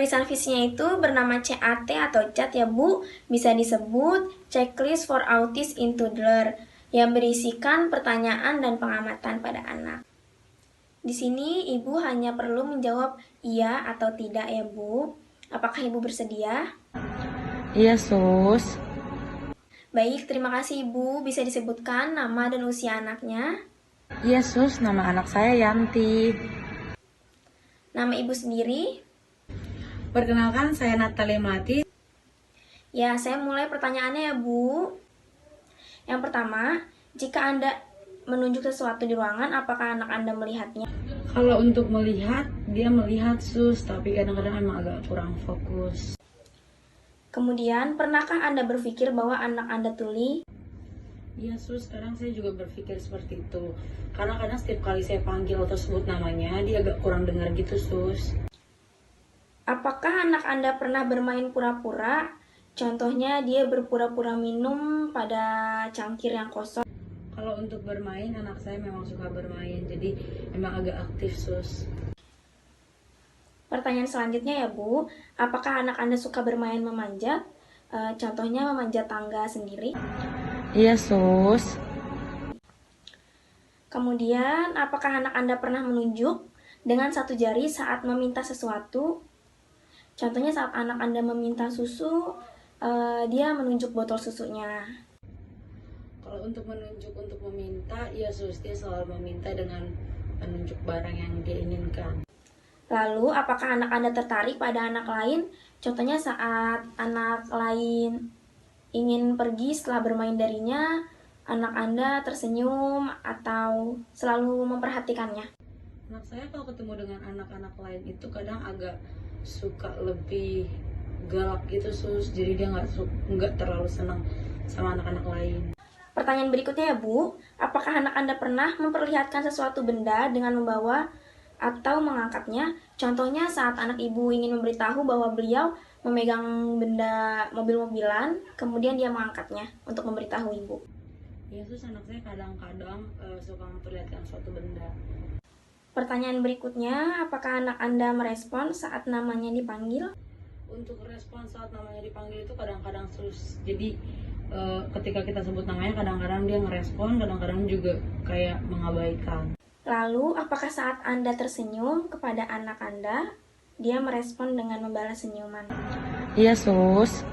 Tulisan visinya itu bernama CAT atau CAT ya Bu, bisa disebut Checklist for Autism in Toddler, yang berisikan pertanyaan dan pengamatan pada anak. Di sini Ibu hanya perlu menjawab iya atau tidak ya Bu. Apakah Ibu bersedia? Iya, Sus. Baik, terima kasih Ibu. Bisa disebutkan nama dan usia anaknya? Iya, Sus. Nama anak saya Yanti. Nama Ibu sendiri? Perkenalkan, saya Natalia Melati. Ya, saya mulai pertanyaannya ya Bu. Yang pertama, jika Anda menunjuk sesuatu di ruangan, apakah anak Anda melihatnya? Kalau untuk melihat, dia melihat, Sus. Tapi kadang-kadang emang agak kurang fokus. Kemudian, pernahkah Anda berpikir bahwa anak Anda tuli? Iya, Sus. Kadang saya juga berpikir seperti itu. Karena kadang setiap kali saya panggil atau sebut namanya, dia agak kurang dengar gitu, Sus. Apakah anak Anda pernah bermain pura-pura? Contohnya, dia berpura-pura minum pada cangkir yang kosong. Kalau untuk bermain, anak saya memang suka bermain. Jadi emang agak aktif, Sus. Pertanyaan selanjutnya ya Bu, apakah anak Anda suka bermain memanjat? Contohnya memanjat tangga sendiri. Iya, Sus. Kemudian, apakah anak Anda pernah menunjuk dengan satu jari saat meminta sesuatu? Contohnya saat anak Anda meminta susu, dia menunjuk botol susunya. Kalau untuk menunjuk untuk meminta, iya, Sus. Dia selalu meminta dengan menunjuk barang yang dia inginkan. Lalu, apakah anak Anda tertarik pada anak lain? Contohnya saat anak lain ingin pergi setelah bermain darinya, anak Anda tersenyum atau selalu memperhatikannya. Anak saya kalau ketemu dengan anak-anak lain itu kadang agak suka lebih galak gitu, Sus. Jadi dia nggak terlalu senang sama anak-anak lain. Pertanyaan berikutnya ya Bu, apakah anak Anda pernah memperlihatkan sesuatu benda dengan membawa atau mengangkatnya? Contohnya saat anak Ibu ingin memberitahu bahwa beliau memegang benda mobil-mobilan, kemudian dia mengangkatnya untuk memberitahu Ibu. Ya, Sus, anak saya kadang-kadang suka memperlihatkan suatu benda. Pertanyaan berikutnya, apakah anak Anda merespon saat namanya dipanggil? Untuk respon saat namanya dipanggil itu kadang-kadang, Sus. Jadi ketika kita sebut namanya kadang-kadang dia ngerespon, kadang-kadang juga kayak mengabaikan. Lalu, apakah saat Anda tersenyum kepada anak Anda, dia merespon dengan membalas senyuman? Iya, Sus.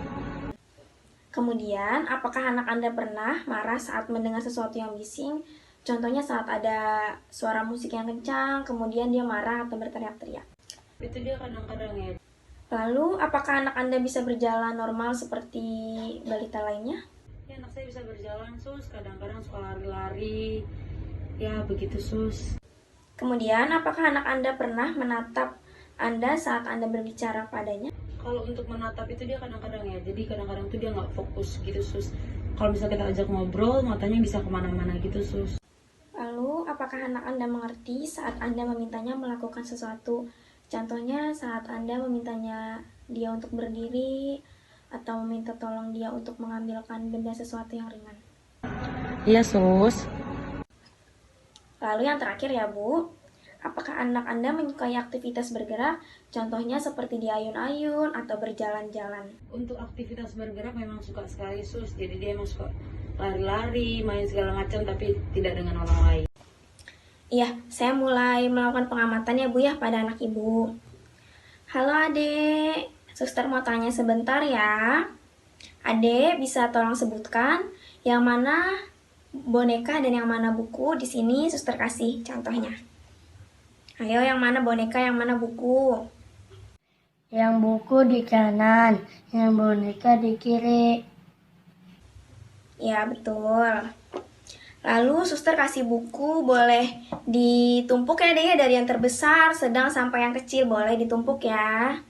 Kemudian, apakah anak Anda pernah marah saat mendengar sesuatu yang bising? Contohnya saat ada suara musik yang kencang, kemudian dia marah atau berteriak-teriak. Itu dia kadang-kadang ya. Lalu, apakah anak Anda bisa berjalan normal seperti balita lainnya? Ya, anak saya bisa berjalan, Sus. Kadang-kadang suka lari-lari. Ya, begitu, Sus. Kemudian, apakah anak Anda pernah menatap Anda saat Anda berbicara padanya? Kalau untuk menatap itu dia kadang-kadang ya. Jadi kadang-kadang tuh dia nggak fokus gitu, Sus. Kalau misalnya kita ajak ngobrol, matanya bisa kemana-mana gitu, Sus. Lalu, apakah anak Anda mengerti saat Anda memintanya melakukan sesuatu? Contohnya saat Anda memintanya dia untuk berdiri atau meminta tolong dia untuk mengambilkan benda sesuatu yang ringan. Iya, Sus. Lalu yang terakhir ya Bu, apakah anak Anda menyukai aktivitas bergerak? Contohnya seperti diayun-ayun atau berjalan-jalan. Untuk aktivitas bergerak memang suka sekali, Sus. Jadi dia emang suka lari-lari, main segala macam, tapi tidak dengan orang lain. Iya, saya mulai melakukan pengamatan ya Bu ya pada anak Ibu. Halo Adek, suster mau tanya sebentar ya. Adek bisa tolong sebutkan yang mana boneka dan yang mana buku? Di sini suster kasih contohnya. Ayo, yang mana boneka, yang mana buku? Yang buku di kanan, yang boneka di kiri. Ya, betul. Lalu suster kasih buku boleh ditumpuk ya deh ya, dari yang terbesar, sedang sampai yang kecil boleh ditumpuk ya.